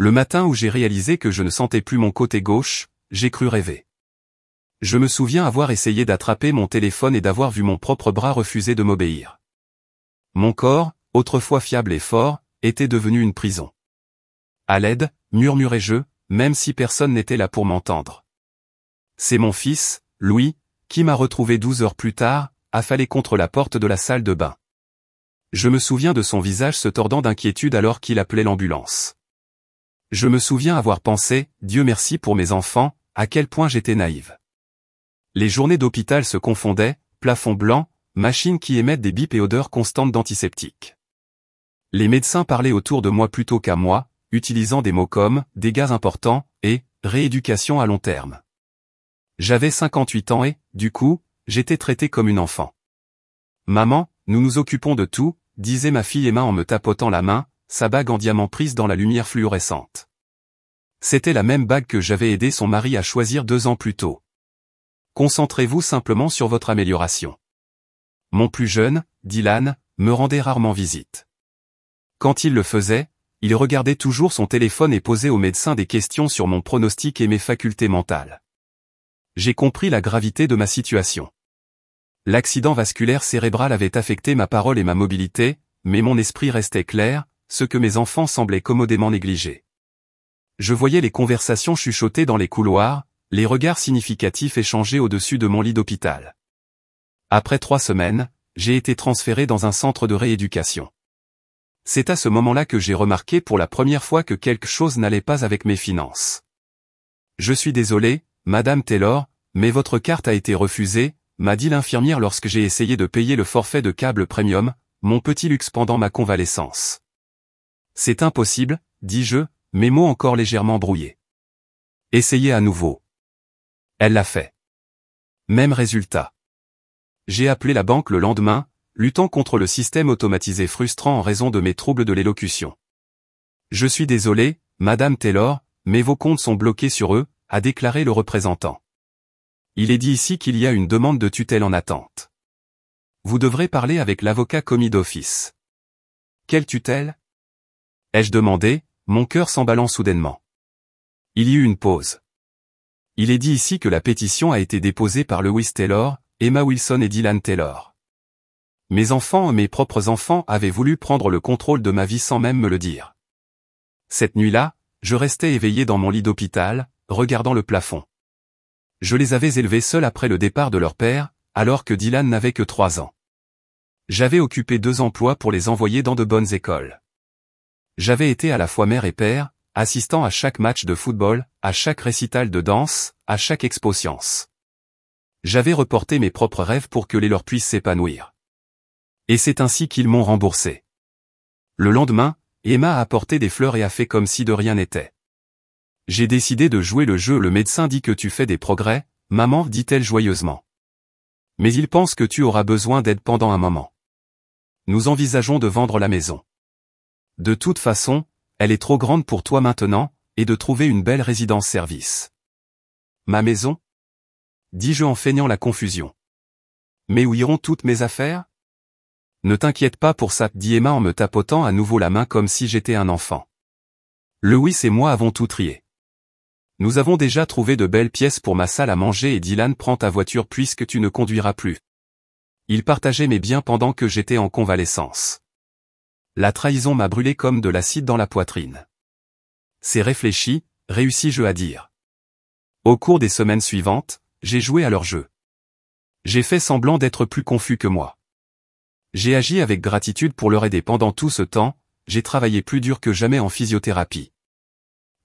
Le matin où j'ai réalisé que je ne sentais plus mon côté gauche, j'ai cru rêver. Je me souviens avoir essayé d'attraper mon téléphone et d'avoir vu mon propre bras refuser de m'obéir. Mon corps, autrefois fiable et fort, était devenu une prison. À l'aide, murmurai-je, même si personne n'était là pour m'entendre. C'est mon fils, Louis, qui m'a retrouvé 12 heures plus tard, affalé contre la porte de la salle de bain. Je me souviens de son visage se tordant d'inquiétude alors qu'il appelait l'ambulance. Je me souviens avoir pensé, Dieu merci pour mes enfants, à quel point j'étais naïve. Les journées d'hôpital se confondaient, plafond blanc, machines qui émettent des bips et odeurs constantes d'antiseptiques. Les médecins parlaient autour de moi plutôt qu'à moi, utilisant des mots comme « dégâts importants » et « rééducation à long terme ». J'avais 58 ans et, du coup, j'étais traité comme une enfant. « Maman, nous nous occupons de tout », disait ma fille Emma en me tapotant la main, sa bague en diamant prise dans la lumière fluorescente. C'était la même bague que j'avais aidé son mari à choisir 2 ans plus tôt. Concentrez-vous simplement sur votre amélioration. Mon plus jeune, Dylan, me rendait rarement visite. Quand il le faisait, il regardait toujours son téléphone et posait au médecin des questions sur mon pronostic et mes facultés mentales. J'ai compris la gravité de ma situation. L'accident vasculaire cérébral avait affecté ma parole et ma mobilité, mais mon esprit restait clair, ce que mes enfants semblaient commodément négliger. Je voyais les conversations chuchotées dans les couloirs, les regards significatifs échangés au-dessus de mon lit d'hôpital. Après 3 semaines, j'ai été transféré dans un centre de rééducation. C'est à ce moment-là que j'ai remarqué pour la première fois que quelque chose n'allait pas avec mes finances. Je suis désolé, Madame Taylor, mais votre carte a été refusée, m'a dit l'infirmière lorsque j'ai essayé de payer le forfait de câble premium, mon petit luxe pendant ma convalescence. C'est impossible, dis-je, mes mots encore légèrement brouillés. Essayez à nouveau. Elle l'a fait. Même résultat. J'ai appelé la banque le lendemain, luttant contre le système automatisé frustrant en raison de mes troubles de l'élocution. Je suis désolé, Madame Taylor, mais vos comptes sont bloqués sur eux, a déclaré le représentant. Il est dit ici qu'il y a une demande de tutelle en attente. Vous devrez parler avec l'avocat commis d'office. Quelle tutelle? Ai-je demandé, mon cœur s'emballant soudainement. Il y eut une pause. Il est dit ici que la pétition a été déposée par Lewis Taylor, Emma Wilson et Dylan Taylor. Mes enfants, mes propres enfants, avaient voulu prendre le contrôle de ma vie sans même me le dire. Cette nuit-là, je restais éveillé dans mon lit d'hôpital, regardant le plafond. Je les avais élevés seuls après le départ de leur père, alors que Dylan n'avait que 3 ans. J'avais occupé 2 emplois pour les envoyer dans de bonnes écoles. J'avais été à la fois mère et père, assistant à chaque match de football, à chaque récital de danse, à chaque expo science. J'avais reporté mes propres rêves pour que les leurs puissent s'épanouir. Et c'est ainsi qu'ils m'ont remboursé. Le lendemain, Emma a apporté des fleurs et a fait comme si de rien n'était. J'ai décidé de jouer le jeu. Le médecin dit que tu fais des progrès, maman, dit-elle joyeusement. Mais il pense que tu auras besoin d'aide pendant un moment. Nous envisageons de vendre la maison. De toute façon, elle est trop grande pour toi maintenant, et de trouver une belle résidence-service. Ma maison? Dis-je en feignant la confusion. Mais où iront toutes mes affaires? Ne t'inquiète pas pour ça, dit Emma en me tapotant à nouveau la main comme si j'étais un enfant. Lewis et moi avons tout trié. Nous avons déjà trouvé de belles pièces pour ma salle à manger et Dylan prend ta voiture puisque tu ne conduiras plus. Il partageait mes biens pendant que j'étais en convalescence. La trahison m'a brûlé comme de l'acide dans la poitrine. C'est réfléchi, réussis-je à dire. Au cours des semaines suivantes, j'ai joué à leur jeu. J'ai fait semblant d'être plus confus que moi. J'ai agi avec gratitude pour leur aider pendant tout ce temps, j'ai travaillé plus dur que jamais en physiothérapie.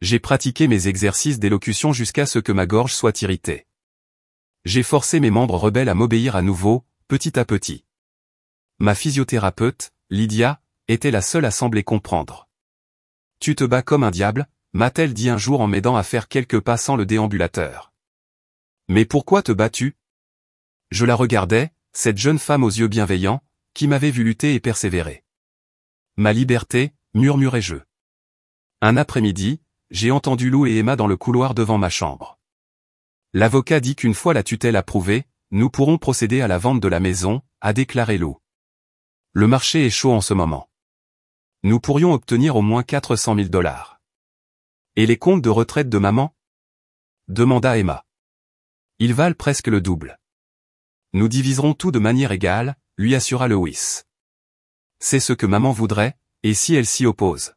J'ai pratiqué mes exercices d'élocution jusqu'à ce que ma gorge soit irritée. J'ai forcé mes membres rebelles à m'obéir à nouveau, petit à petit. Ma physiothérapeute, Lydia, était la seule à sembler comprendre. « Tu te bats comme un diable », m'a-t-elle dit un jour en m'aidant à faire quelques pas sans le déambulateur. « Mais pourquoi te bats-tu » Je la regardais, cette jeune femme aux yeux bienveillants, qui m'avait vu lutter et persévérer. « Ma liberté », murmurai-je. Un après-midi, j'ai entendu Lou et Emma dans le couloir devant ma chambre. L'avocat dit qu'une fois la tutelle approuvée, nous pourrons procéder à la vente de la maison, a déclaré Lou. Le marché est chaud en ce moment. Nous pourrions obtenir au moins 400 000 $. Et les comptes de retraite de maman? Demanda Emma. Ils valent presque le double. Nous diviserons tout de manière égale, lui assura Lewis. C'est ce que maman voudrait, et si elle s'y oppose?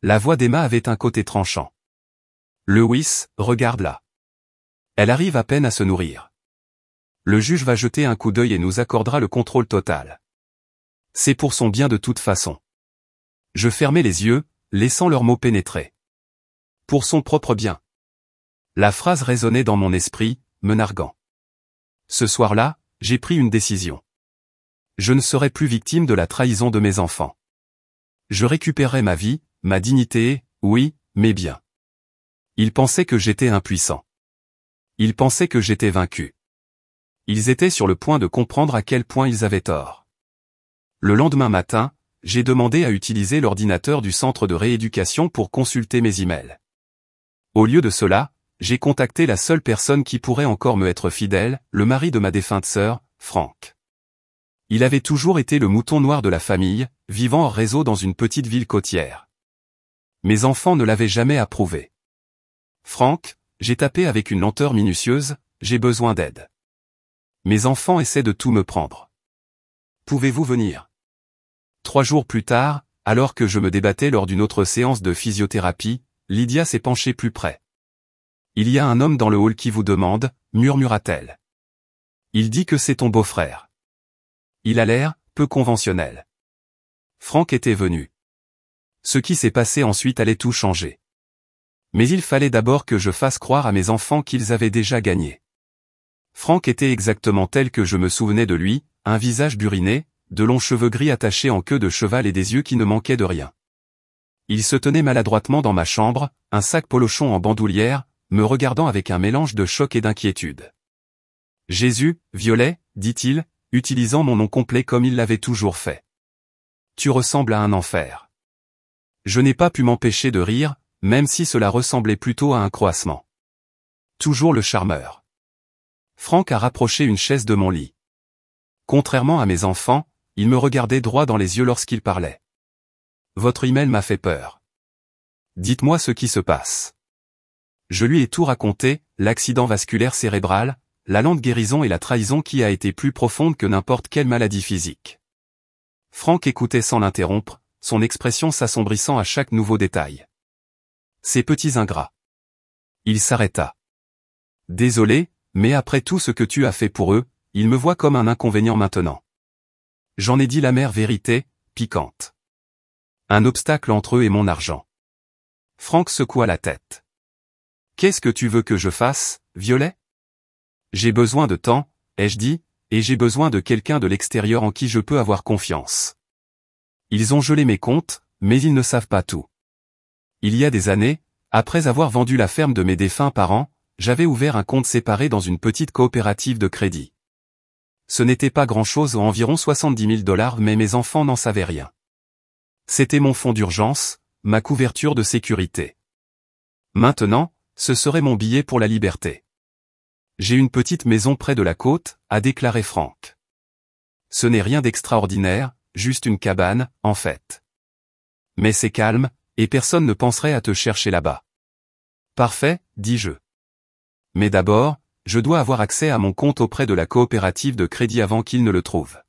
La voix d'Emma avait un côté tranchant. Lewis, regarde là. Elle arrive à peine à se nourrir. Le juge va jeter un coup d'œil et nous accordera le contrôle total. C'est pour son bien de toute façon. Je fermai les yeux, laissant leurs mots pénétrer. Pour son propre bien. La phrase résonnait dans mon esprit, me narguant. Ce soir-là, j'ai pris une décision. Je ne serai plus victime de la trahison de mes enfants. Je récupérerai ma vie, ma dignité, oui, mes biens. Ils pensaient que j'étais impuissant. Ils pensaient que j'étais vaincu. Ils étaient sur le point de comprendre à quel point ils avaient tort. Le lendemain matin, j'ai demandé à utiliser l'ordinateur du centre de rééducation pour consulter mes emails. Au lieu de cela, j'ai contacté la seule personne qui pourrait encore me être fidèle, le mari de ma défunte sœur, Frank. Il avait toujours été le mouton noir de la famille, vivant hors réseau dans une petite ville côtière. Mes enfants ne l'avaient jamais approuvé. Frank, j'ai tapé avec une lenteur minutieuse, j'ai besoin d'aide. Mes enfants essaient de tout me prendre. Pouvez-vous venir? 3 jours plus tard, alors que je me débattais lors d'une autre séance de physiothérapie, Lydia s'est penchée plus près. Il y a un homme dans le hall qui vous demande, murmura-t-elle. Il dit que c'est ton beau-frère. Il a l'air peu conventionnel. Frank était venu. Ce qui s'est passé ensuite allait tout changer. Mais il fallait d'abord que je fasse croire à mes enfants qu'ils avaient déjà gagné. Frank était exactement tel que je me souvenais de lui, un visage buriné, de longs cheveux gris attachés en queue de cheval et des yeux qui ne manquaient de rien. Il se tenait maladroitement dans ma chambre, un sac polochon en bandoulière, me regardant avec un mélange de choc et d'inquiétude. « Jésus, Violet, dit-il, utilisant mon nom complet comme il l'avait toujours fait. Tu ressembles à un enfer. » Je n'ai pas pu m'empêcher de rire, même si cela ressemblait plutôt à un croassement. Toujours le charmeur. Frank a rapproché une chaise de mon lit. Contrairement à mes enfants, il me regardait droit dans les yeux lorsqu'il parlait. « Votre email m'a fait peur. Dites-moi ce qui se passe. » Je lui ai tout raconté, l'accident vasculaire cérébral, la lente guérison et la trahison qui a été plus profonde que n'importe quelle maladie physique. Frank écoutait sans l'interrompre, son expression s'assombrissant à chaque nouveau détail. Ces petits ingrats. Il s'arrêta. Désolé, mais après tout ce que tu as fait pour eux, ils me voient comme un inconvénient maintenant. J'en ai dit l'amère vérité, piquante. Un obstacle entre eux et mon argent. Frank secoua la tête. Qu'est-ce que tu veux que je fasse, Violet? J'ai besoin de temps, ai-je dit, et j'ai besoin de quelqu'un de l'extérieur en qui je peux avoir confiance. Ils ont gelé mes comptes, mais ils ne savent pas tout. Il y a des années, après avoir vendu la ferme de mes défunts parents, j'avais ouvert un compte séparé dans une petite coopérative de crédit. Ce n'était pas grand-chose, environ 70 000 $, mais mes enfants n'en savaient rien. C'était mon fonds d'urgence, ma couverture de sécurité. Maintenant, ce serait mon billet pour la liberté. J'ai une petite maison près de la côte, a déclaré Frank. Ce n'est rien d'extraordinaire, juste une cabane, en fait. Mais c'est calme, et personne ne penserait à te chercher là-bas. Parfait, dis-je. Mais d'abord, je dois avoir accès à mon compte auprès de la coopérative de crédit avant qu'ils ne le trouvent.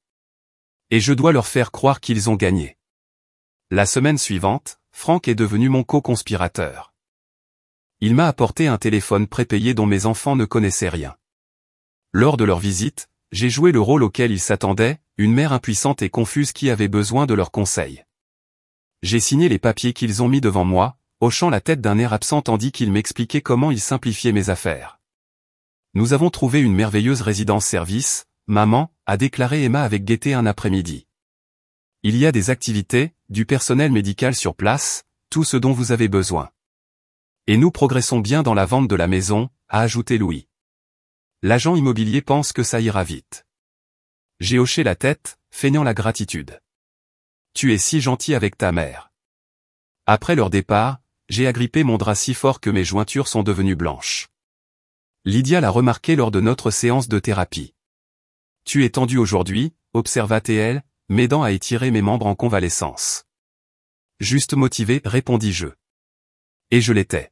Et je dois leur faire croire qu'ils ont gagné. La semaine suivante, Frank est devenu mon co-conspirateur. Il m'a apporté un téléphone prépayé dont mes enfants ne connaissaient rien. Lors de leur visite, j'ai joué le rôle auquel ils s'attendaient, une mère impuissante et confuse qui avait besoin de leurs conseils. J'ai signé les papiers qu'ils ont mis devant moi, hochant la tête d'un air absent tandis qu'ils m'expliquaient comment ils simplifiaient mes affaires. Nous avons trouvé une merveilleuse résidence-service, maman, a déclaré Emma avec gaieté un après-midi. Il y a des activités, du personnel médical sur place, tout ce dont vous avez besoin. Et nous progressons bien dans la vente de la maison, a ajouté Louis. L'agent immobilier pense que ça ira vite. J'ai hoché la tête, feignant la gratitude. Tu es si gentil avec ta mère. Après leur départ, j'ai agrippé mon drap si fort que mes jointures sont devenues blanches. Lydia l'a remarqué lors de notre séance de thérapie. Tu es tendu aujourd'hui, observa-t-elle, m'aidant à étirer mes membres en convalescence. Juste motivé, répondis-je. Et je l'étais.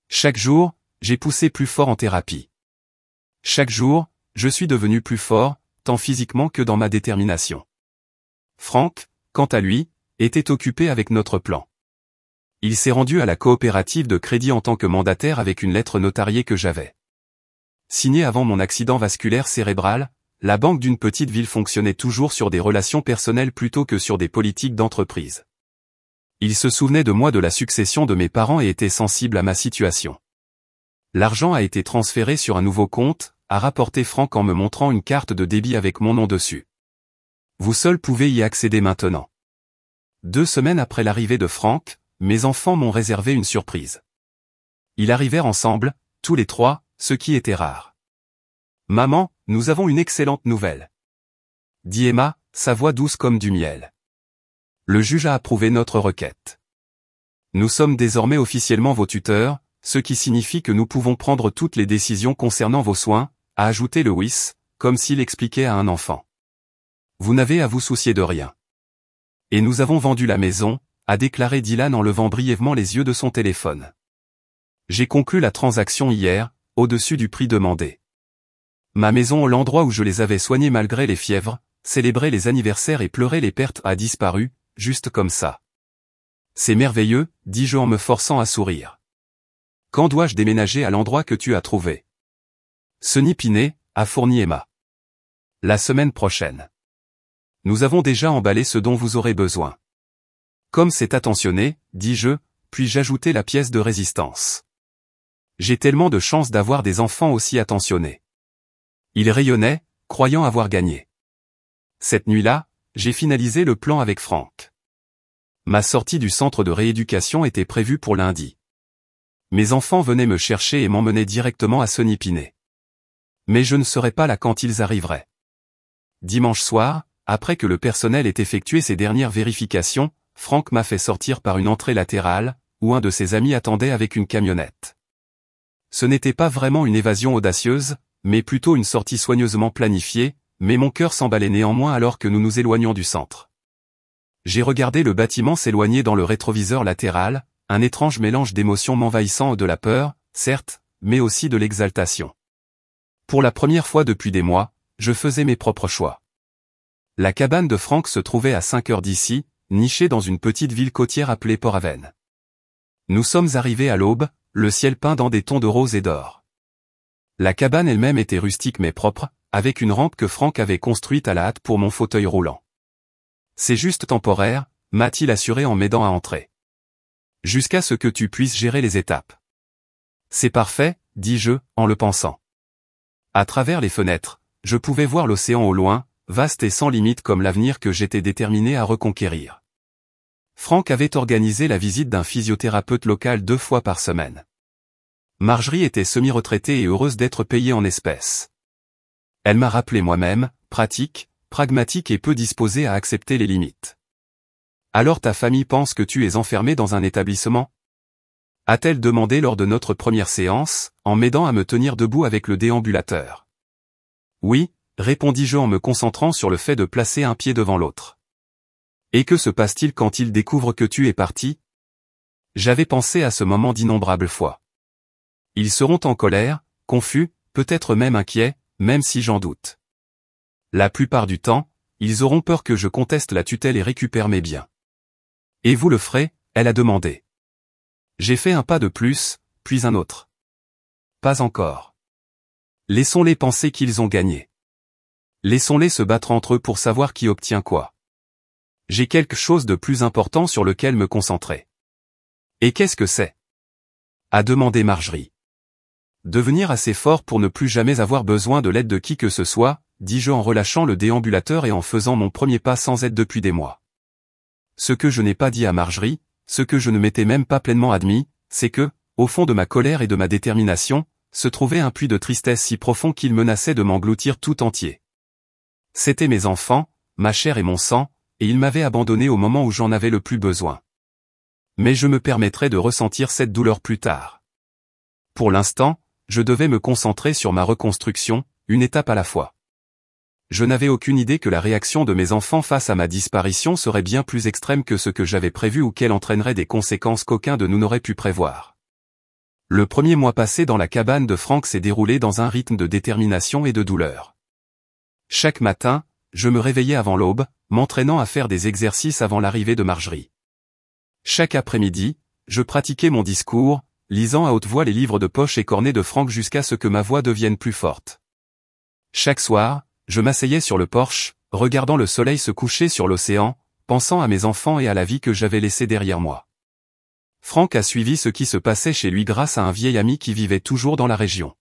Chaque jour, j'ai poussé plus fort en thérapie. Chaque jour, je suis devenu plus fort, tant physiquement que dans ma détermination. Franck, quant à lui, était occupé avec notre plan. Il s'est rendu à la coopérative de crédit en tant que mandataire avec une lettre notariée que j'avais signée avant mon accident vasculaire cérébral. La banque d'une petite ville fonctionnait toujours sur des relations personnelles plutôt que sur des politiques d'entreprise. Il se souvenait de moi de la succession de mes parents et était sensible à ma situation. L'argent a été transféré sur un nouveau compte, a rapporté Franck en me montrant une carte de débit avec mon nom dessus. Vous seul pouvez y accéder maintenant. 2 semaines après l'arrivée de Franck, mes enfants m'ont réservé une surprise. Ils arrivèrent ensemble, tous les 3, ce qui était rare. Maman, nous avons une excellente nouvelle, dit Emma, sa voix douce comme du miel. Le juge a approuvé notre requête. Nous sommes désormais officiellement vos tuteurs, ce qui signifie que nous pouvons prendre toutes les décisions concernant vos soins, a ajouté Lewis, comme s'il expliquait à un enfant. Vous n'avez à vous soucier de rien. Et nous avons vendu la maison, a déclaré Dylan en levant brièvement les yeux de son téléphone. J'ai conclu la transaction hier, au-dessus du prix demandé. Ma maison, l'endroit où je les avais soignés malgré les fièvres, célébrer les anniversaires et pleurer les pertes, a disparu, juste comme ça. C'est merveilleux, dis-je en me forçant à sourire. Quand dois-je déménager à l'endroit que tu as trouvé? Sonny Pinet, a fourni Emma. La semaine prochaine. Nous avons déjà emballé ce dont vous aurez besoin. Comme c'est attentionné, dis-je, puis j'ajoutai la pièce de résistance. J'ai tellement de chance d'avoir des enfants aussi attentionnés. Il rayonnait, croyant avoir gagné. Cette nuit-là, j'ai finalisé le plan avec Franck. Ma sortie du centre de rééducation était prévue pour lundi. Mes enfants venaient me chercher et m'emmenaient directement à Sonny Pinet. Mais je ne serais pas là quand ils arriveraient. Dimanche soir, après que le personnel ait effectué ses dernières vérifications, Franck m'a fait sortir par une entrée latérale, où un de ses amis attendait avec une camionnette. Ce n'était pas vraiment une évasion audacieuse, mais plutôt une sortie soigneusement planifiée, mais mon cœur s'emballait néanmoins alors que nous nous éloignions du centre. J'ai regardé le bâtiment s'éloigner dans le rétroviseur latéral, un étrange mélange d'émotions m'envahissant, de la peur, certes, mais aussi de l'exaltation. Pour la première fois depuis des mois, je faisais mes propres choix. La cabane de Franck se trouvait à 5 heures d'ici, nichée dans une petite ville côtière appelée Port-Aven. Nous sommes arrivés à l'aube, le ciel peint dans des tons de rose et d'or. La cabane elle-même était rustique mais propre, avec une rampe que Franck avait construite à la hâte pour mon fauteuil roulant. C'est juste temporaire, m'a-t-il assuré en m'aidant à entrer. Jusqu'à ce que tu puisses gérer les étapes. C'est parfait, dis-je, en le pensant. À travers les fenêtres, je pouvais voir l'océan au loin, vaste et sans limite comme l'avenir que j'étais déterminé à reconquérir. Franck avait organisé la visite d'un physiothérapeute local 2 fois par semaine. Marjorie était semi-retraitée et heureuse d'être payée en espèces. Elle m'a rappelé moi-même, pratique, pragmatique et peu disposée à accepter les limites. Alors ta famille pense que tu es enfermé dans un établissement? A-t-elle demandé lors de notre première séance, en m'aidant à me tenir debout avec le déambulateur. Oui, répondis-je en me concentrant sur le fait de placer un pied devant l'autre. Et que se passe-t-il quand ils découvrent que tu es parti? J'avais pensé à ce moment d'innombrables fois. Ils seront en colère, confus, peut-être même inquiets, même si j'en doute. La plupart du temps, ils auront peur que je conteste la tutelle et récupère mes biens. Et vous le ferez, elle a demandé. J'ai fait un pas de plus, puis un autre. Pas encore. Laissons-les penser qu'ils ont gagné. Laissons-les se battre entre eux pour savoir qui obtient quoi. J'ai quelque chose de plus important sur lequel me concentrer. Et qu'est-ce que c'est? A demandé Marjorie. Devenir assez fort pour ne plus jamais avoir besoin de l'aide de qui que ce soit, dis-je en relâchant le déambulateur et en faisant mon premier pas sans aide depuis des mois. Ce que je n'ai pas dit à Marjorie, ce que je ne m'étais même pas pleinement admis, c'est que, au fond de ma colère et de ma détermination, se trouvait un puits de tristesse si profond qu'il menaçait de m'engloutir tout entier. C'étaient mes enfants, ma chair et mon sang, et ils m'avaient abandonné au moment où j'en avais le plus besoin. Mais je me permettrai de ressentir cette douleur plus tard. Pour l'instant, je devais me concentrer sur ma reconstruction, une étape à la fois. je n'avais aucune idée que la réaction de mes enfants face à ma disparition serait bien plus extrême que ce que j'avais prévu ou qu'elle entraînerait des conséquences qu'aucun de nous n'aurait pu prévoir. Le premier mois passé dans la cabane de Frank s'est déroulé dans un rythme de détermination et de douleur. Chaque matin, je me réveillais avant l'aube, m'entraînant à faire des exercices avant l'arrivée de Marjorie. Chaque après-midi, je pratiquais mon discours, lisant à haute voix les livres de poche écornés de Frank jusqu'à ce que ma voix devienne plus forte. Chaque soir, je m'asseyais sur le porche, regardant le soleil se coucher sur l'océan, pensant à mes enfants et à la vie que j'avais laissée derrière moi. Frank a suivi ce qui se passait chez lui grâce à un vieil ami qui vivait toujours dans la région.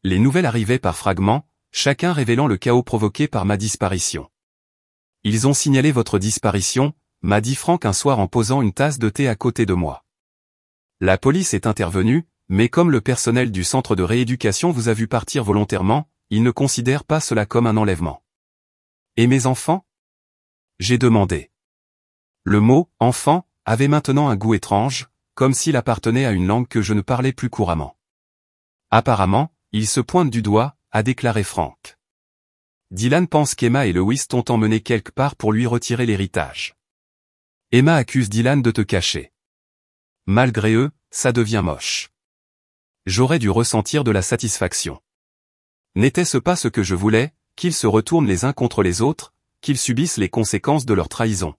Les nouvelles arrivaient par fragments, chacun révélant le chaos provoqué par ma disparition. « Ils ont signalé votre disparition », m'a dit Frank un soir en posant une tasse de thé à côté de moi. La police est intervenue, mais comme le personnel du centre de rééducation vous a vu partir volontairement, ils ne considèrent pas cela comme un enlèvement. Et mes enfants ? J'ai demandé. Le mot « enfant » avait maintenant un goût étrange, comme s'il appartenait à une langue que je ne parlais plus couramment. Apparemment, il se pointe du doigt, a déclaré Frank. Dylan pense qu'Emma et Lewis t'ont emmené quelque part pour lui retirer l'héritage. Emma accuse Dylan de te cacher. Malgré eux, ça devient moche. J'aurais dû ressentir de la satisfaction. N'était-ce pas ce que je voulais, qu'ils se retournent les uns contre les autres, qu'ils subissent les conséquences de leur trahison?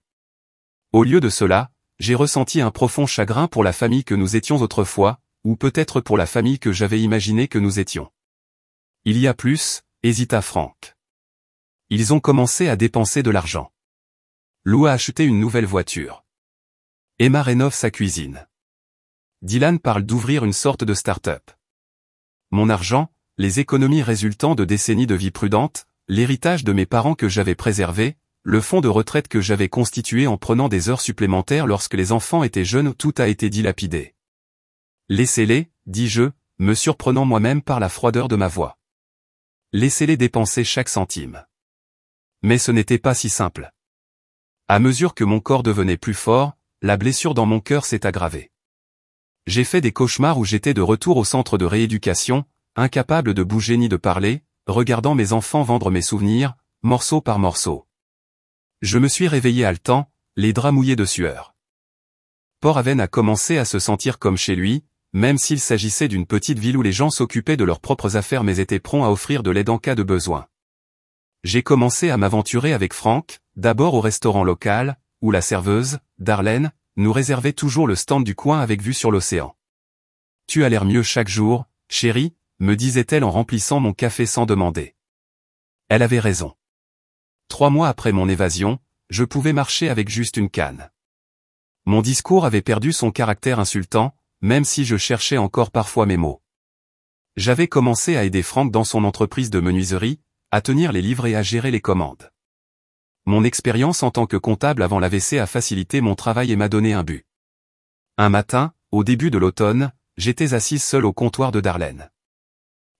Au lieu de cela, j'ai ressenti un profond chagrin pour la famille que nous étions autrefois, ou peut-être pour la famille que j'avais imaginé que nous étions. Il y a plus, hésita Frank. Ils ont commencé à dépenser de l'argent. Lou a acheté une nouvelle voiture. Emma rénove sa cuisine. Dylan parle d'ouvrir une sorte de start-up. Mon argent, les économies résultant de décennies de vie prudente, l'héritage de mes parents que j'avais préservé, le fonds de retraite que j'avais constitué en prenant des heures supplémentaires lorsque les enfants étaient jeunes, tout a été dilapidé. Laissez-les, dis-je, me surprenant moi-même par la froideur de ma voix. Laissez-les dépenser chaque centime. Mais ce n'était pas si simple. À mesure que mon corps devenait plus fort, la blessure dans mon cœur s'est aggravée. J'ai fait des cauchemars où j'étais de retour au centre de rééducation, incapable de bouger ni de parler, regardant mes enfants vendre mes souvenirs, morceau par morceau. Je me suis réveillé haletant, les draps mouillés de sueur. Port Haven a commencé à se sentir comme chez lui, même s'il s'agissait d'une petite ville où les gens s'occupaient de leurs propres affaires mais étaient prompts à offrir de l'aide en cas de besoin. J'ai commencé à m'aventurer avec Frank, d'abord au restaurant local, où la serveuse, Darlene, nous réservait toujours le stand du coin avec vue sur l'océan. « Tu as l'air mieux chaque jour, chérie », me disait-elle en remplissant mon café sans demander. Elle avait raison. 3 mois après mon évasion, je pouvais marcher avec juste une canne. Mon discours avait perdu son caractère insultant, même si je cherchais encore parfois mes mots. J'avais commencé à aider Frank dans son entreprise de menuiserie, à tenir les livres et à gérer les commandes. Mon expérience en tant que comptable avant l'AVC a facilité mon travail et m'a donné un but. Un matin, au début de l'automne, j'étais assise seule au comptoir de Darlene.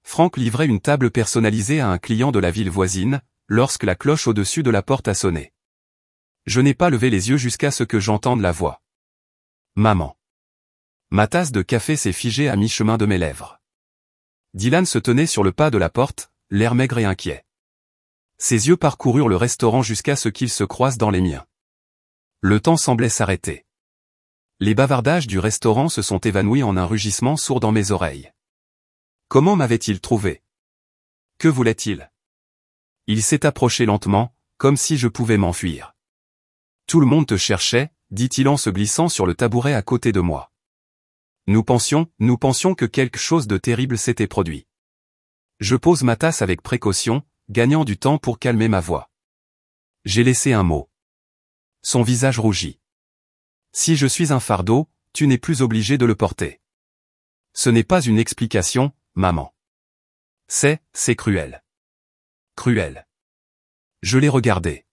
Frank livrait une table personnalisée à un client de la ville voisine, lorsque la cloche au-dessus de la porte a sonné. Je n'ai pas levé les yeux jusqu'à ce que j'entende la voix. Maman. Ma tasse de café s'est figée à mi-chemin de mes lèvres. Dylan se tenait sur le pas de la porte, l'air maigre et inquiet. Ses yeux parcoururent le restaurant jusqu'à ce qu'ils se croisent dans les miens. Le temps semblait s'arrêter. Les bavardages du restaurant se sont évanouis en un rugissement sourd dans mes oreilles. Comment m'avait-il trouvé? Que voulait-il? Il s'est approché lentement, comme si je pouvais m'enfuir. Tout le monde te cherchait, dit-il en se glissant sur le tabouret à côté de moi. Nous pensions que quelque chose de terrible s'était produit. Je pose ma tasse avec précaution, gagnant du temps pour calmer ma voix. J'ai laissé un mot. Son visage rougit. Si je suis un fardeau, tu n'es plus obligé de le porter. Ce n'est pas une explication, maman. C'est cruel. Cruel. Je l'ai regardé.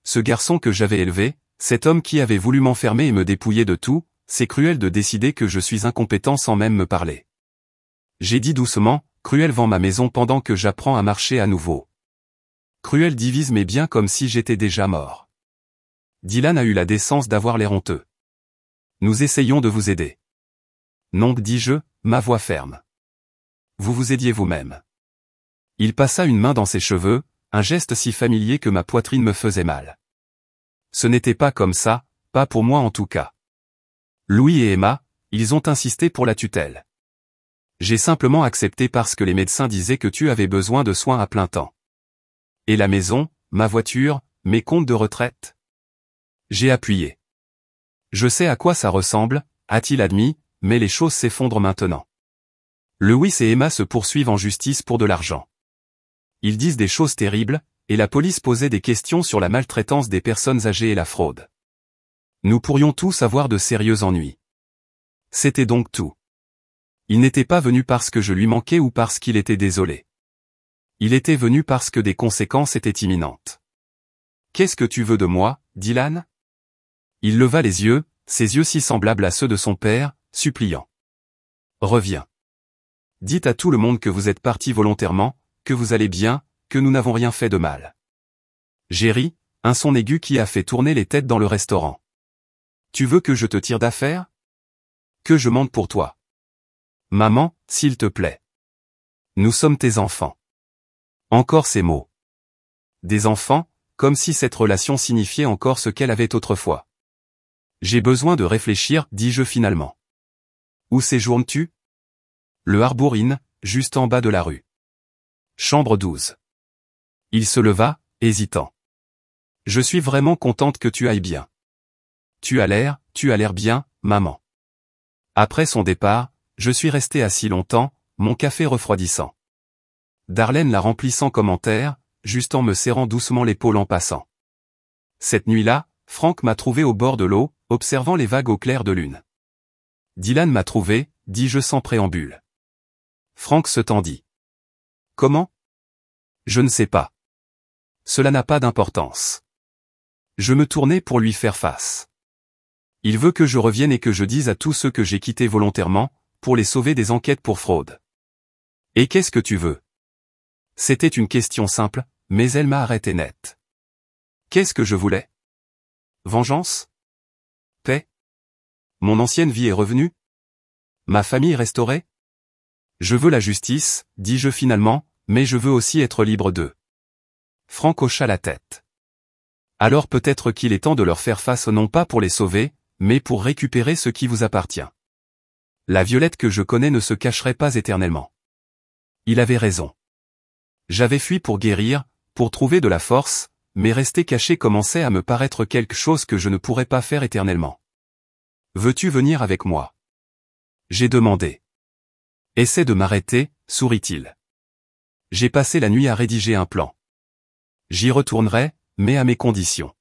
Ce garçon que j'avais élevé, cet homme qui avait voulu m'enfermer et me dépouiller de tout, c'est cruel de décider que je suis incompétent sans même me parler. J'ai dit doucement, Cruel vend ma maison pendant que j'apprends à marcher à nouveau. Cruel divise mes biens comme si j'étais déjà mort. Dylan a eu la décence d'avoir l'air honteux. Nous essayons de vous aider. Non, dis-je, ma voix ferme. Vous vous aidiez vous-même. Il passa une main dans ses cheveux, un geste si familier que ma poitrine me faisait mal. Ce n'était pas comme ça, pas pour moi en tout cas. Louis et Emma, ils ont insisté pour la tutelle. J'ai simplement accepté parce que les médecins disaient que tu avais besoin de soins à plein temps. Et la maison, ma voiture, mes comptes de retraite? J'ai appuyé. Je sais à quoi ça ressemble, a-t-il admis, mais les choses s'effondrent maintenant. Louis et Emma se poursuivent en justice pour de l'argent. Ils disent des choses terribles, et la police posait des questions sur la maltraitance des personnes âgées et la fraude. Nous pourrions tous avoir de sérieux ennuis. C'était donc tout. Il n'était pas venu parce que je lui manquais ou parce qu'il était désolé. Il était venu parce que des conséquences étaient imminentes. Qu'est-ce que tu veux de moi, Dylan? Il leva les yeux, ses yeux si semblables à ceux de son père, suppliant. Reviens. Dites à tout le monde que vous êtes parti volontairement, que vous allez bien, que nous n'avons rien fait de mal. J'ai ri, un son aigu qui a fait tourner les têtes dans le restaurant. Tu veux que je te tire d'affaire? Que je mente pour toi? Maman, s'il te plaît. Nous sommes tes enfants. Encore ces mots. Des enfants, comme si cette relation signifiait encore ce qu'elle avait autrefois. J'ai besoin de réfléchir, dis-je finalement. Où séjournes-tu? Le Harbour Inn, juste en bas de la rue. Chambre 12. Il se leva, hésitant. Je suis vraiment contente que tu ailles bien. Tu as l'air bien, maman. Après son départ, je suis resté assis longtemps, mon café refroidissant. Darlene la remplit sans commentaire, juste en me serrant doucement l'épaule en passant. Cette nuit-là, Franck m'a trouvé au bord de l'eau, observant les vagues au clair de lune. Dylan m'a trouvé, dis-je sans préambule. Franck se tendit. Comment? Je ne sais pas. Cela n'a pas d'importance. Je me tournai pour lui faire face. Il veut que je revienne et que je dise à tous ceux que j'ai quittés volontairement, pour les sauver des enquêtes pour fraude. Et qu'est-ce que tu veux? C'était une question simple, mais elle m'a arrêté net. Qu'est-ce que je voulais? Vengeance? Paix? Mon ancienne vie est revenue? Ma famille restaurée? Je veux la justice, dis-je finalement, mais je veux aussi être libre d'eux. Franck hocha la tête. Alors peut-être qu'il est temps de leur faire face non pas pour les sauver, mais pour récupérer ce qui vous appartient. La Violette que je connais ne se cacherait pas éternellement. Il avait raison. J'avais fui pour guérir, pour trouver de la force, mais rester caché commençait à me paraître quelque chose que je ne pourrais pas faire éternellement. Veux-tu venir avec moi? J'ai demandé. Essaie de m'arrêter, sourit-il. J'ai passé la nuit à rédiger un plan. J'y retournerai, mais à mes conditions.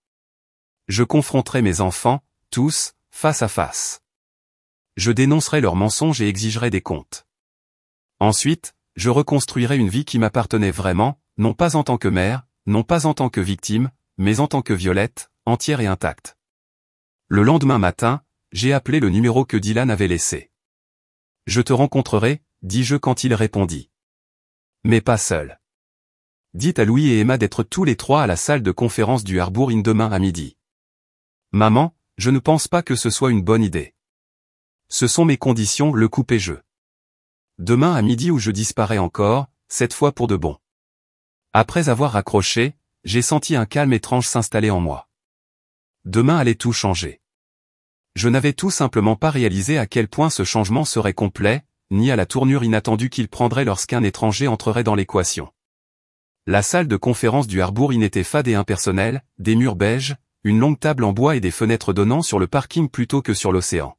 Je confronterai mes enfants, tous, face à face. Je dénoncerai leurs mensonges et exigerai des comptes. Ensuite, je reconstruirai une vie qui m'appartenait vraiment, non pas en tant que mère, non pas en tant que victime, mais en tant que Violette, entière et intacte. Le lendemain matin, j'ai appelé le numéro que Dylan avait laissé. Je te rencontrerai, dis-je quand il répondit. Mais pas seul. Dites à Louis et Emma d'être tous les trois à la salle de conférence du Harbour Inn demain à midi. Maman, je ne pense pas que ce soit une bonne idée. Ce sont mes conditions, le coupai-je. Demain à midi où je disparais encore, cette fois pour de bon. Après avoir raccroché, j'ai senti un calme étrange s'installer en moi. Demain allait tout changer. Je n'avais tout simplement pas réalisé à quel point ce changement serait complet, ni à la tournure inattendue qu'il prendrait lorsqu'un étranger entrerait dans l'équation. La salle de conférence du Harbour Inn était fade et impersonnelle, des murs beiges, une longue table en bois et des fenêtres donnant sur le parking plutôt que sur l'océan.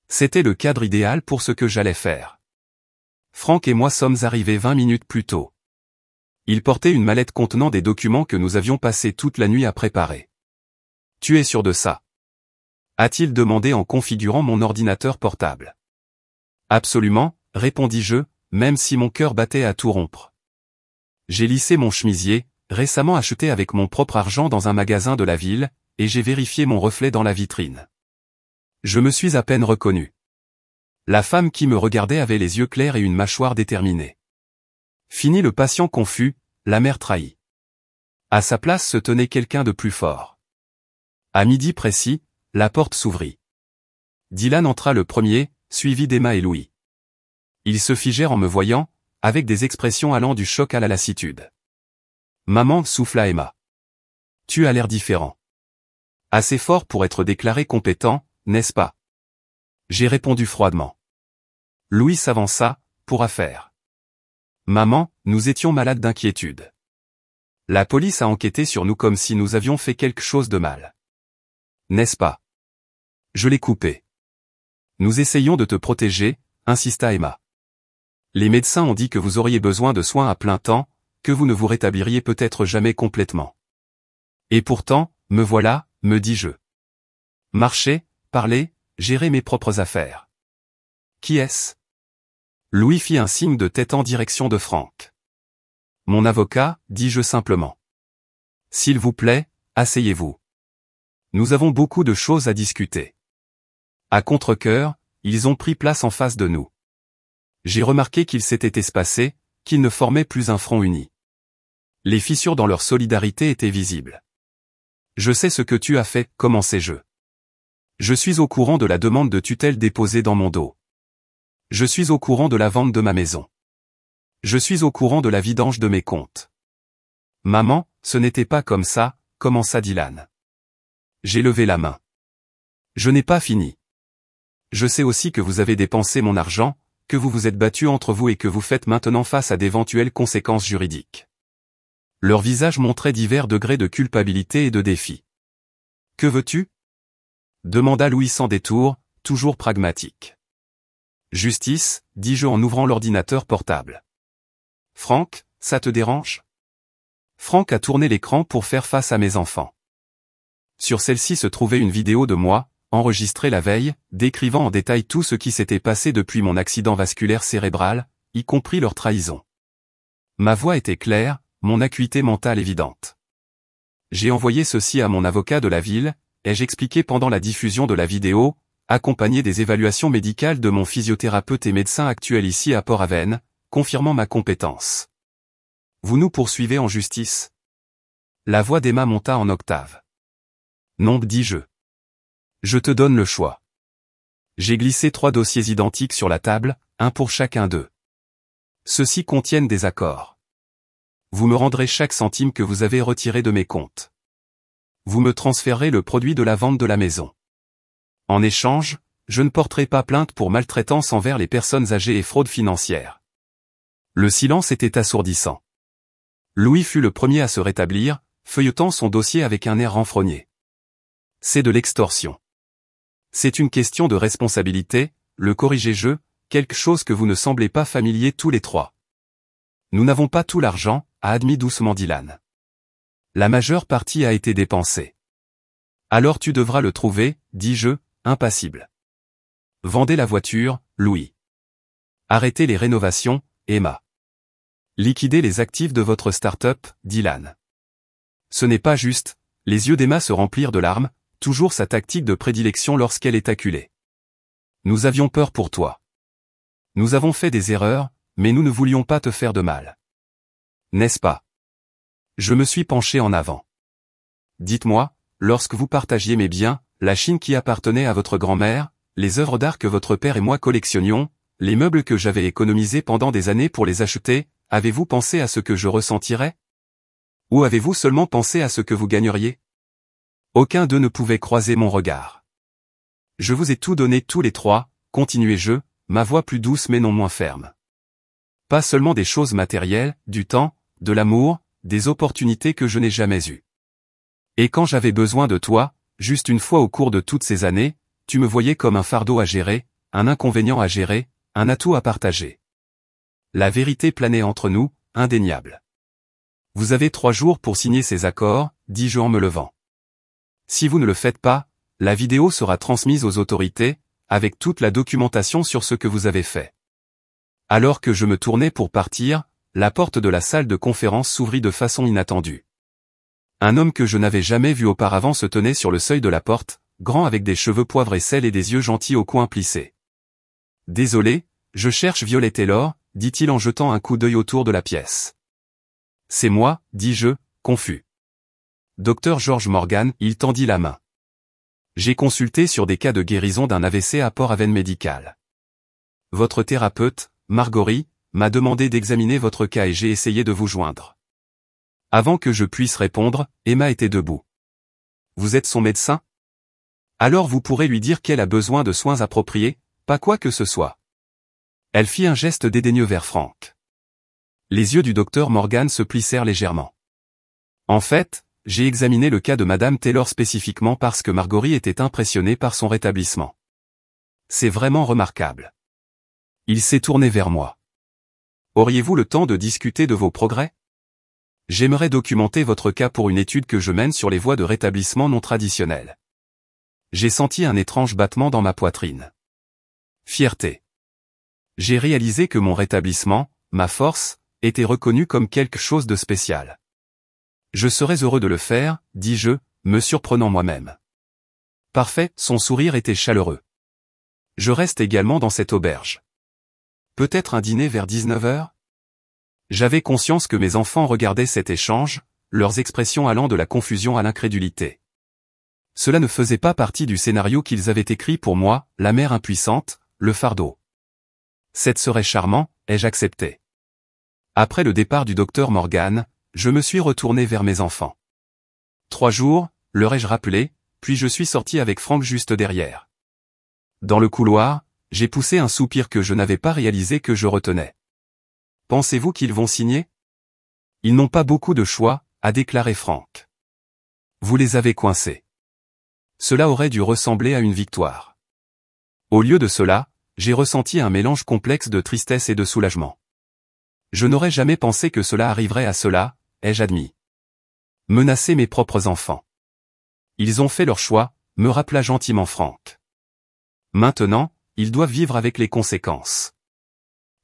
C'était le cadre idéal pour ce que j'allais faire. Franck et moi sommes arrivés 20 minutes plus tôt. Il portait une mallette contenant des documents que nous avions passé toute la nuit à préparer. « Tu es sûr de ça ?» a-t-il demandé en configurant mon ordinateur portable. « Absolument, répondis-je, même si mon cœur battait à tout rompre. J'ai lissé mon chemisier, récemment acheté avec mon propre argent dans un magasin de la ville, et j'ai vérifié mon reflet dans la vitrine. Je me suis à peine reconnu. La femme qui me regardait avait les yeux clairs et une mâchoire déterminée. Fini le patient confus, la mère trahie. À sa place se tenait quelqu'un de plus fort. À midi précis, la porte s'ouvrit. Dylan entra le premier, suivi d'Emma et Louis. Ils se figèrent en me voyant, avec des expressions allant du choc à la lassitude. Maman, souffla Emma. Tu as l'air différent. Assez fort pour être déclaré compétent, n'est-ce pas? J'ai répondu froidement. Louis s'avança, pour affaire. Maman, nous étions malades d'inquiétude. La police a enquêté sur nous comme si nous avions fait quelque chose de mal. N'est-ce pas? Je l'ai coupé. Nous essayons de te protéger, insista Emma. Les médecins ont dit que vous auriez besoin de soins à plein temps, que vous ne vous rétabliriez peut-être jamais complètement. Et pourtant, me voilà, me dis-je. Marcher, parler, gérer mes propres affaires. Qui est-ce? Louis fit un signe de tête en direction de Franck. Mon avocat, dis-je simplement. S'il vous plaît, asseyez-vous. Nous avons beaucoup de choses à discuter. À contre-cœur, ils ont pris place en face de nous. J'ai remarqué qu'ils s'étaient espacés, qu'ils ne formaient plus un front uni. Les fissures dans leur solidarité étaient visibles. Je sais ce que tu as fait, commençai-je. Je suis au courant de la demande de tutelle déposée dans mon dos. Je suis au courant de la vente de ma maison. Je suis au courant de la vidange de mes comptes. Maman, ce n'était pas comme ça, commença Dylan. J'ai levé la main. Je n'ai pas fini. Je sais aussi que vous avez dépensé mon argent, que vous vous êtes battu entre vous et que vous faites maintenant face à d'éventuelles conséquences juridiques. Leurs visages montraient divers degrés de culpabilité et de défi. Que veux-tu? Demanda Louis sans détour, toujours pragmatique. Justice, dis-je en ouvrant l'ordinateur portable. Franck, ça te dérange? Franck a tourné l'écran pour faire face à mes enfants. Sur celle-ci se trouvait une vidéo de moi, enregistrée la veille, décrivant en détail tout ce qui s'était passé depuis mon accident vasculaire cérébral, y compris leur trahison. Ma voix était claire, mon acuité mentale évidente. J'ai envoyé ceci à mon avocat de la ville, ai-je expliqué pendant la diffusion de la vidéo, accompagné des évaluations médicales de mon physiothérapeute et médecin actuel ici à Port-Aven, confirmant ma compétence. Vous nous poursuivez en justice? La voix d'Emma monta en octave. Non, dis-je. Je te donne le choix. J'ai glissé 3 dossiers identiques sur la table, un pour chacun d'eux. Ceux-ci contiennent des accords. Vous me rendrez chaque centime que vous avez retiré de mes comptes. Vous me transférerez le produit de la vente de la maison. En échange, je ne porterai pas plainte pour maltraitance envers les personnes âgées et fraude financière. Le silence était assourdissant. Louis fut le premier à se rétablir, feuilletant son dossier avec un air renfrogné. C'est de l'extorsion. C'est une question de responsabilité, le corrigez-je, quelque chose que vous ne semblez pas familier tous les trois. Nous n'avons pas tout l'argent, a admis doucement Dylan. La majeure partie a été dépensée. Alors tu devras le trouver, dis-je, impassible. Vendez la voiture, Louis. Arrêtez les rénovations, Emma. Liquidez les actifs de votre start-up, Dylan. Ce n'est pas juste, les yeux d'Emma se remplirent de larmes, toujours sa tactique de prédilection lorsqu'elle est acculée. Nous avions peur pour toi. Nous avons fait des erreurs, mais nous ne voulions pas te faire de mal. N'est-ce pas? Je me suis penché en avant. Dites-moi, lorsque vous partagiez mes biens, la Chine qui appartenait à votre grand-mère, les œuvres d'art que votre père et moi collectionnions, les meubles que j'avais économisés pendant des années pour les acheter, avez-vous pensé à ce que je ressentirais? Ou avez-vous seulement pensé à ce que vous gagneriez? Aucun d'eux ne pouvait croiser mon regard. Je vous ai tout donné tous les trois, continuai-je, ma voix plus douce mais non moins ferme. Pas seulement des choses matérielles, du temps, de l'amour, des opportunités que je n'ai jamais eues. Et quand j'avais besoin de toi, juste une fois au cours de toutes ces années, tu me voyais comme un fardeau à gérer, un inconvénient à gérer, un atout à partager. La vérité planait entre nous, indéniable. Vous avez 3 jours pour signer ces accords, dis-je en me levant. Si vous ne le faites pas, la vidéo sera transmise aux autorités, avec toute la documentation sur ce que vous avez fait. Alors que je me tournais pour partir, la porte de la salle de conférence s'ouvrit de façon inattendue. Un homme que je n'avais jamais vu auparavant se tenait sur le seuil de la porte, grand avec des cheveux poivre et sel et des yeux gentils aux coins plissés. Désolé, je cherche Violet Taylor, dit-il en jetant un coup d'œil autour de la pièce. C'est moi, dis-je, confus. Docteur George Morgan, il tendit la main. J'ai consulté sur des cas de guérison d'un AVC à Port-Aven Médical. Votre thérapeute, Margory, m'a demandé d'examiner votre cas et j'ai essayé de vous joindre. Avant que je puisse répondre, Emma était debout. Vous êtes son médecin? Alors vous pourrez lui dire qu'elle a besoin de soins appropriés, pas quoi que ce soit. Elle fit un geste dédaigneux vers Frank. Les yeux du docteur Morgan se plissèrent légèrement. En fait, j'ai examiné le cas de Madame Taylor spécifiquement parce que Margory était impressionnée par son rétablissement. C'est vraiment remarquable. Il s'est tourné vers moi. Auriez-vous le temps de discuter de vos progrès? J'aimerais documenter votre cas pour une étude que je mène sur les voies de rétablissement non traditionnelles. J'ai senti un étrange battement dans ma poitrine. Fierté. J'ai réalisé que mon rétablissement, ma force, était reconnu comme quelque chose de spécial. Je serais heureux de le faire, dis-je, me surprenant moi-même. Parfait, son sourire était chaleureux. Je reste également dans cette auberge. Peut-être un dîner vers 19 h? J'avais conscience que mes enfants regardaient cet échange, leurs expressions allant de la confusion à l'incrédulité. Cela ne faisait pas partie du scénario qu'ils avaient écrit pour moi, la mère impuissante, le fardeau. Cette serait charmant, ai-je accepté. Après le départ du docteur Morgan, je me suis retourné vers mes enfants. 3 jours, leur ai-je rappelé, puis je suis sorti avec Frank juste derrière. Dans le couloir, j'ai poussé un soupir que je n'avais pas réalisé que je retenais. Pensez-vous qu'ils vont signer? Ils n'ont pas beaucoup de choix, a déclaré Frank. Vous les avez coincés. Cela aurait dû ressembler à une victoire. Au lieu de cela, j'ai ressenti un mélange complexe de tristesse et de soulagement. Je n'aurais jamais pensé que cela arriverait à cela, ai-je admis. Menacer mes propres enfants. Ils ont fait leur choix, me rappela gentiment Frank. Maintenant, ils doivent vivre avec les conséquences.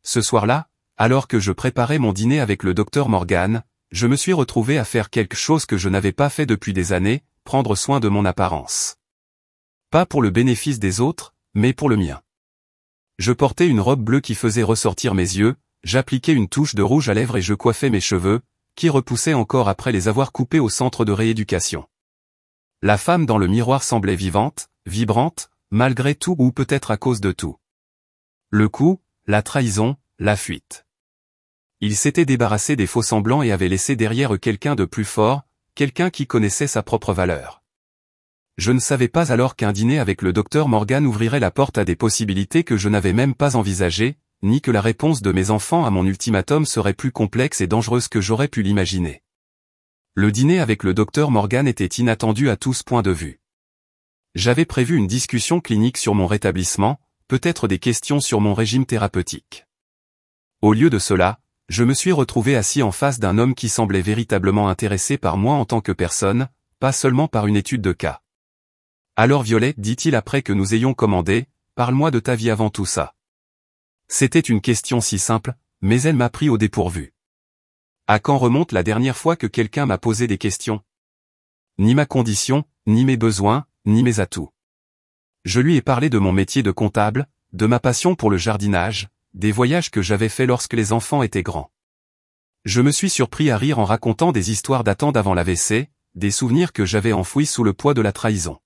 Ce soir-là, alors que je préparais mon dîner avec le docteur Morgan, je me suis retrouvé à faire quelque chose que je n'avais pas fait depuis des années, prendre soin de mon apparence. Pas pour le bénéfice des autres, mais pour le mien. Je portais une robe bleue qui faisait ressortir mes yeux, j'appliquais une touche de rouge à lèvres et je coiffais mes cheveux, qui repoussaient encore après les avoir coupés au centre de rééducation. La femme dans le miroir semblait vivante, vibrante, malgré tout ou peut-être à cause de tout. Le coup, la trahison, la fuite. Il s'était débarrassé des faux-semblants et avait laissé derrière eux quelqu'un de plus fort, quelqu'un qui connaissait sa propre valeur. Je ne savais pas alors qu'un dîner avec le docteur Morgan ouvrirait la porte à des possibilités que je n'avais même pas envisagées, ni que la réponse de mes enfants à mon ultimatum serait plus complexe et dangereuse que j'aurais pu l'imaginer. Le dîner avec le docteur Morgan était inattendu à tous points de vue. J'avais prévu une discussion clinique sur mon rétablissement, peut-être des questions sur mon régime thérapeutique. Au lieu de cela, je me suis retrouvé assis en face d'un homme qui semblait véritablement intéressé par moi en tant que personne, pas seulement par une étude de cas. Alors Violet, dit-il après que nous ayons commandé, parle-moi de ta vie avant tout ça. C'était une question si simple, mais elle m'a pris au dépourvu. À quand remonte la dernière fois que quelqu'un m'a posé des questions? Ni ma condition, ni mes besoins, ni mes atouts. Je lui ai parlé de mon métier de comptable, de ma passion pour le jardinage, des voyages que j'avais faits lorsque les enfants étaient grands. Je me suis surpris à rire en racontant des histoires datant d'avant l'AVC, des souvenirs que j'avais enfouis sous le poids de la trahison.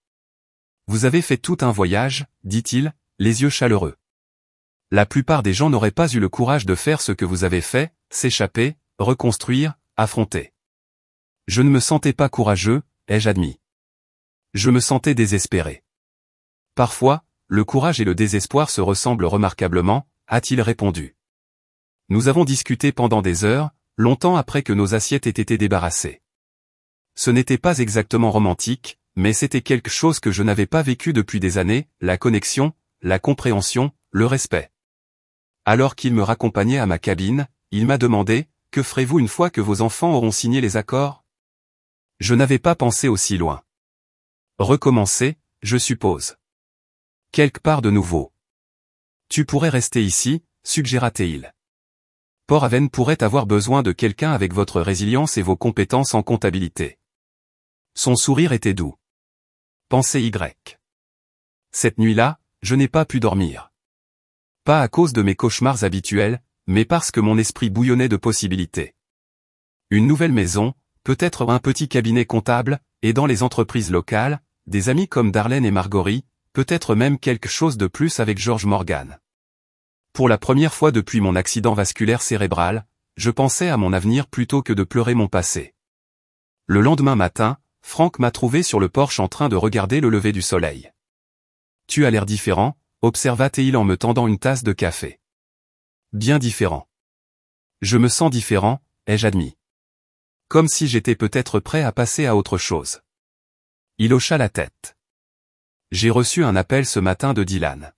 Vous avez fait tout un voyage, dit-il, les yeux chaleureux. La plupart des gens n'auraient pas eu le courage de faire ce que vous avez fait, s'échapper, reconstruire, affronter. Je ne me sentais pas courageux, ai-je admis. Je me sentais désespéré. Parfois, le courage et le désespoir se ressemblent remarquablement, a-t-il répondu. Nous avons discuté pendant des heures, longtemps après que nos assiettes aient été débarrassées. Ce n'était pas exactement romantique, mais c'était quelque chose que je n'avais pas vécu depuis des années, la connexion, la compréhension, le respect. Alors qu'il me raccompagnait à ma cabine, il m'a demandé, « Que ferez-vous une fois que vos enfants auront signé les accords ?» Je n'avais pas pensé aussi loin. Recommencer, je suppose. Quelque part de nouveau. Tu pourrais rester ici, suggéra-t-il. Port Aven pourrait avoir besoin de quelqu'un avec votre résilience et vos compétences en comptabilité. Son sourire était doux. Pensée Y. Cette nuit-là, je n'ai pas pu dormir. Pas à cause de mes cauchemars habituels, mais parce que mon esprit bouillonnait de possibilités. Une nouvelle maison, peut-être un petit cabinet comptable, et dans les entreprises locales, des amis comme Darlene et Margory, peut-être même quelque chose de plus avec George Morgan. Pour la première fois depuis mon accident vasculaire cérébral, je pensais à mon avenir plutôt que de pleurer mon passé. Le lendemain matin, Franck m'a trouvé sur le porche en train de regarder le lever du soleil. Tu as l'air différent, observa-t-il en me tendant une tasse de café. Bien différent. Je me sens différent, ai-je admis. Comme si j'étais peut-être prêt à passer à autre chose. Il hocha la tête. J'ai reçu un appel ce matin de Dylan.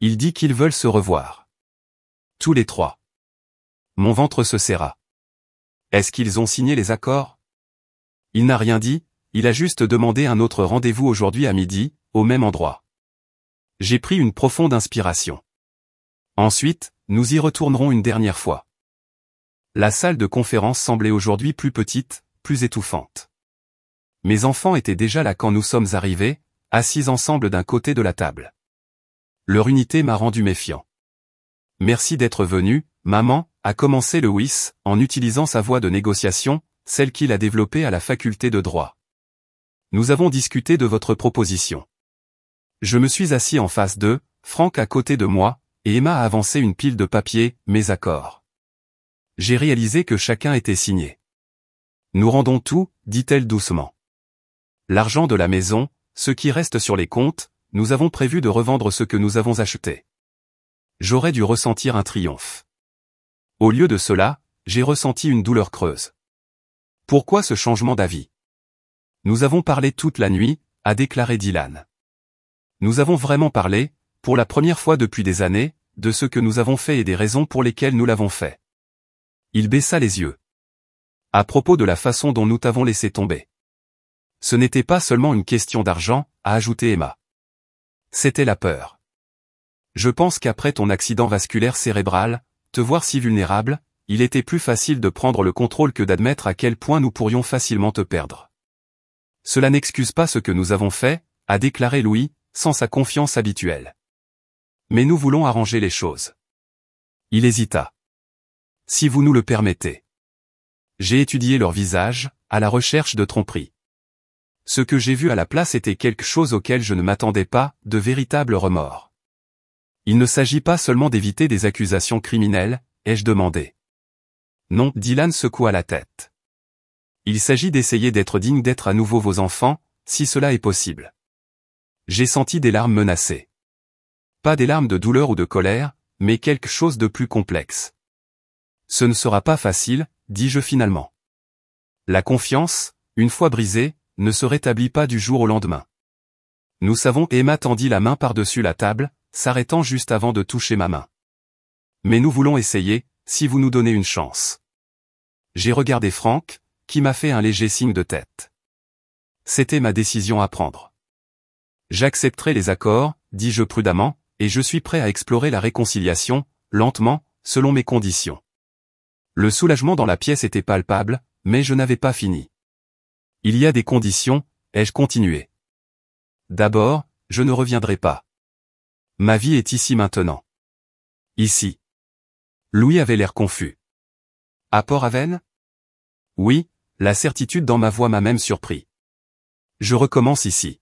Il dit qu'ils veulent se revoir. Tous les trois. Mon ventre se serra. Est-ce qu'ils ont signé les accords? Il n'a rien dit, il a juste demandé un autre rendez-vous aujourd'hui à midi, au même endroit. J'ai pris une profonde inspiration. Ensuite, nous y retournerons une dernière fois. La salle de conférence semblait aujourd'hui plus petite, plus étouffante. Mes enfants étaient déjà là quand nous sommes arrivés, assis ensemble d'un côté de la table. Leur unité m'a rendu méfiant. Merci d'être venu, maman, a commencé Lewis, en utilisant sa voix de négociation, celle qu'il a développée à la faculté de droit. Nous avons discuté de votre proposition. Je me suis assis en face d'eux, Franck à côté de moi, et Emma a avancé une pile de papiers, mes accords. J'ai réalisé que chacun était signé. Nous rendons tout, dit-elle doucement. L'argent de la maison, ce qui reste sur les comptes, nous avons prévu de revendre ce que nous avons acheté. J'aurais dû ressentir un triomphe. Au lieu de cela, j'ai ressenti une douleur creuse. Pourquoi ce changement d'avis? Nous avons parlé toute la nuit, a déclaré Dylan. Nous avons vraiment parlé, pour la première fois depuis des années, de ce que nous avons fait et des raisons pour lesquelles nous l'avons fait. Il baissa les yeux. À propos de la façon dont nous t'avons laissé tomber. Ce n'était pas seulement une question d'argent, a ajouté Emma. C'était la peur. Je pense qu'après ton accident vasculaire cérébral, te voir si vulnérable, il était plus facile de prendre le contrôle que d'admettre à quel point nous pourrions facilement te perdre. Cela n'excuse pas ce que nous avons fait, a déclaré Louis, sans sa confiance habituelle. Mais nous voulons arranger les choses. Il hésita. Si vous nous le permettez. J'ai étudié leur visage, à la recherche de tromperie. Ce que j'ai vu à la place était quelque chose auquel je ne m'attendais pas, de véritables remords. Il ne s'agit pas seulement d'éviter des accusations criminelles, ai-je demandé. Non, Dylan secoua la tête. Il s'agit d'essayer d'être digne d'être à nouveau vos enfants, si cela est possible. J'ai senti des larmes menacées. Pas des larmes de douleur ou de colère, mais quelque chose de plus complexe. Ce ne sera pas facile, dis-je finalement. La confiance, une fois brisée, ne se rétablit pas du jour au lendemain. Nous savons, Emma tendit la main par-dessus la table, s'arrêtant juste avant de toucher ma main. Mais nous voulons essayer, si vous nous donnez une chance. J'ai regardé Franck, qui m'a fait un léger signe de tête. C'était ma décision à prendre. J'accepterai les accords, dis-je prudemment, et je suis prêt à explorer la réconciliation, lentement, selon mes conditions. Le soulagement dans la pièce était palpable, mais je n'avais pas fini. Il y a des conditions, ai-je continué. D'abord, je ne reviendrai pas. Ma vie est ici maintenant. Ici. Louis avait l'air confus. À Port-Aven? Oui, la certitude dans ma voix m'a même surpris. Je recommence ici.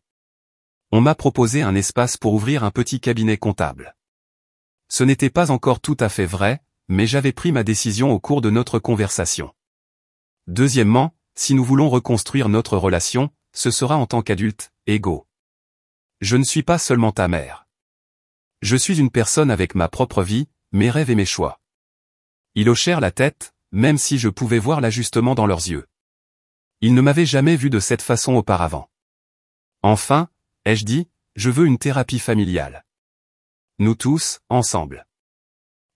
On m'a proposé un espace pour ouvrir un petit cabinet comptable. Ce n'était pas encore tout à fait vrai, mais j'avais pris ma décision au cours de notre conversation. Deuxièmement, si nous voulons reconstruire notre relation, ce sera en tant qu'adultes, égaux. Je ne suis pas seulement ta mère. Je suis une personne avec ma propre vie, mes rêves et mes choix. Ils hochèrent la tête, même si je pouvais voir l'ajustement dans leurs yeux. Ils ne m'avaient jamais vu de cette façon auparavant. Enfin, ai-je dit, je veux une thérapie familiale. Nous tous, ensemble.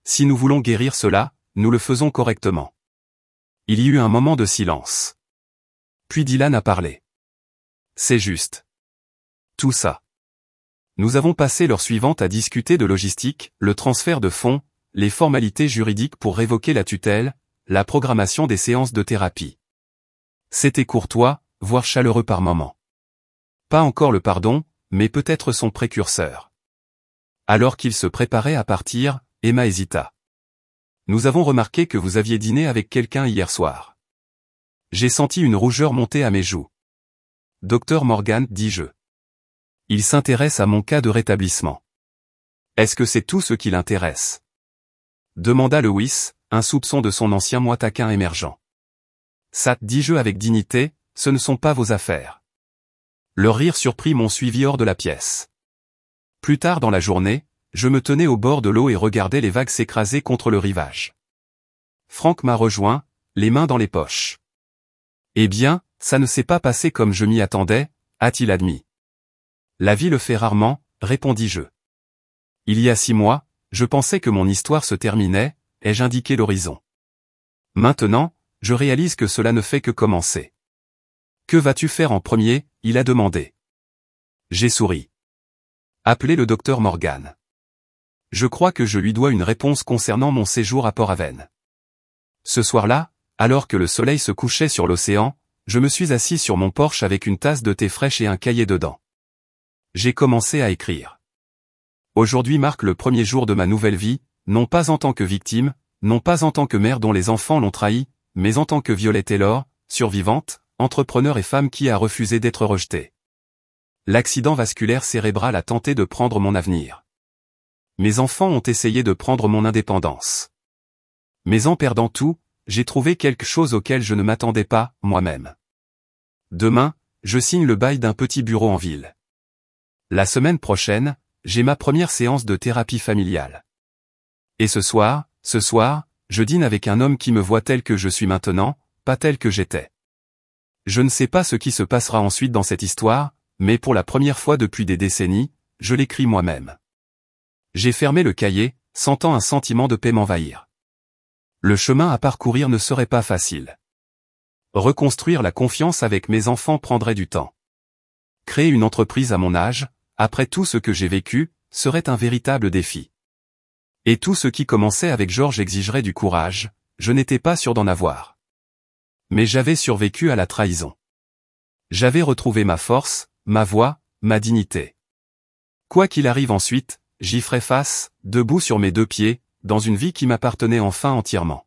Si nous voulons guérir cela, nous le faisons correctement. Il y eut un moment de silence. Puis Dylan a parlé. C'est juste. Tout ça. Nous avons passé l'heure suivante à discuter de logistique, le transfert de fonds, les formalités juridiques pour révoquer la tutelle, la programmation des séances de thérapie. C'était courtois, voire chaleureux par moments. Pas encore le pardon, mais peut-être son précurseur. Alors qu'il se préparait à partir, Emma hésita. Nous avons remarqué que vous aviez dîné avec quelqu'un hier soir. J'ai senti une rougeur monter à mes joues. Docteur Morgan, dis-je. Il s'intéresse à mon cas de rétablissement. Est-ce que c'est tout ce qui l'intéresse? Demanda Lewis, un soupçon de son ancien moi taquin émergent. ça, dis-je avec dignité, ce ne sont pas vos affaires. Leur rire surpris m'ont suivi hors de la pièce. Plus tard dans la journée, je me tenais au bord de l'eau et regardais les vagues s'écraser contre le rivage. Franck m'a rejoint, les mains dans les poches. Eh bien, ça ne s'est pas passé comme je m'y attendais, a-t-il admis. La vie le fait rarement, répondis-je. Il y a 6 mois, je pensais que mon histoire se terminait, ai-je indiqué l'horizon. Maintenant, je réalise que cela ne fait que commencer. Que vas-tu faire en premier, il a demandé. J'ai souri. Appelez le docteur Morgan. Je crois que je lui dois une réponse concernant mon séjour à Port-Aven. Ce soir-là, alors que le soleil se couchait sur l'océan, je me suis assis sur mon porche avec une tasse de thé fraîche et un cahier dedans. J'ai commencé à écrire. Aujourd'hui marque le premier jour de ma nouvelle vie, non pas en tant que victime, non pas en tant que mère dont les enfants l'ont trahi, mais en tant que Violet Taylor, survivante, entrepreneur et femme qui a refusé d'être rejetée. L'accident vasculaire cérébral a tenté de prendre mon avenir. Mes enfants ont essayé de prendre mon indépendance. Mais en perdant tout, j'ai trouvé quelque chose auquel je ne m'attendais pas, moi-même. Demain, je signe le bail d'un petit bureau en ville. La semaine prochaine, j'ai ma première séance de thérapie familiale. Et ce soir, je dîne avec un homme qui me voit tel que je suis maintenant, pas tel que j'étais. Je ne sais pas ce qui se passera ensuite dans cette histoire, mais pour la première fois depuis des décennies, je l'écris moi-même. J'ai fermé le cahier, sentant un sentiment de paix m'envahir. Le chemin à parcourir ne serait pas facile. Reconstruire la confiance avec mes enfants prendrait du temps. Créer une entreprise à mon âge, après tout ce que j'ai vécu, serait un véritable défi. Et tout ce qui commençait avec Georges exigerait du courage, je n'étais pas sûr d'en avoir. Mais j'avais survécu à la trahison. J'avais retrouvé ma force, ma voix, ma dignité. Quoi qu'il arrive ensuite, j'y ferai face, debout sur mes 2 pieds, dans une vie qui m'appartenait enfin entièrement.